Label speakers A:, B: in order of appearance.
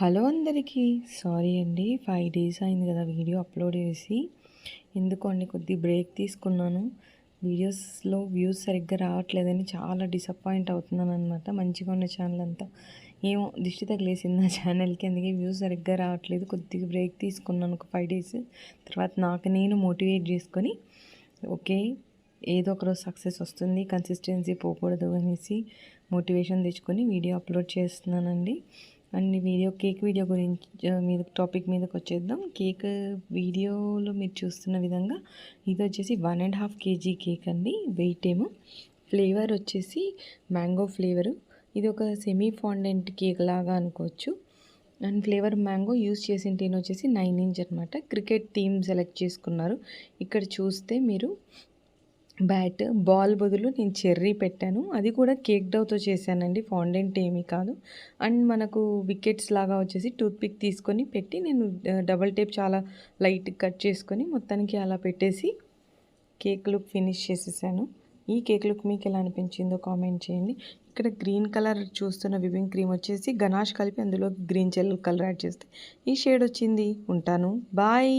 A: Hello అందరికీ. Sorry అండి, 5 days అయింది కదా వీడియో అప్లోడ్ చేసి. ఎందుకండి కొద్ది బ్రేక్ తీసుకున్నాను. వీడియోస్లో వ్యూస్ సరిగ్గా రావట్లేదని చాలా డిసప్పాయింట్ అవుతున్నాను అనమాట. మంచిగా ఉన్న ఛానల్ అంతా ఏమో దిష్టి తగిలేసింది నా ఛానల్కి, అందుకే వ్యూస్ సరిగ్గా రావట్లేదు. కొద్దిగా బ్రేక్ తీసుకున్నాను ఒక 5 డేస్. తర్వాత నాకు నేను మోటివేట్ చేసుకొని ఓకే, ఏదో ఒకరోజు సక్సెస్ వస్తుంది, కన్సిస్టెన్సీ పోకూడదు అనేసి మోటివేషన్ తెచ్చుకొని వీడియో అప్లోడ్ చేస్తున్నానండి. అండ్ కేక్ వీడియో గురించి టాపిక్ మీదకి వచ్చేద్దాం. కేక్ వీడియోలో మీరు చూస్తున్న విధంగా ఇది వచ్చేసి 1.5 kg కేక్ అండి. వెయిట్ ఏమో, ఫ్లేవర్ వచ్చేసి మ్యాంగో ఫ్లేవరు. ఇది ఒక సెమీ ఫాండెంట్ కేక్ లాగా అనుకోవచ్చు. అండ్ ఫ్లేవర్ మ్యాంగో యూస్ చేసిన టీన్ వచ్చేసి 9 ఇంచ్ అనమాట. క్రికెట్ థీమ్ సెలెక్ట్ చేసుకున్నారు. ఇక్కడ చూస్తే మీరు బాల్ బదులు నేను చెర్రీ పెట్టాను. అది కూడా కేక్ డౌతో చేశానండి, ఫాండెంట్ ఏమీ కాదు. అండ్ మనకు వికెట్స్ లాగా వచ్చేసి టూత్పిక్ తీసుకొని పెట్టి నేను డబల్ టేప్ చాలా లైట్ కట్ చేసుకొని మొత్తానికి అలా పెట్టేసి కేక్ లుక్ ఫినిష్ చేసేసాను. ఈ కేక్ లుక్ మీకు ఎలా అనిపించిందో కామెంట్ చేయండి. ఇక్కడ గ్రీన్ కలర్ చూస్తున్న విపింగ్ క్రీమ్ వచ్చేసి గనాష్ కలిపి అందులో గ్రీన్ కలర్ యాడ్ చేస్తే ఈ షేడ్ వచ్చింది. ఉంటాను, బాయ్.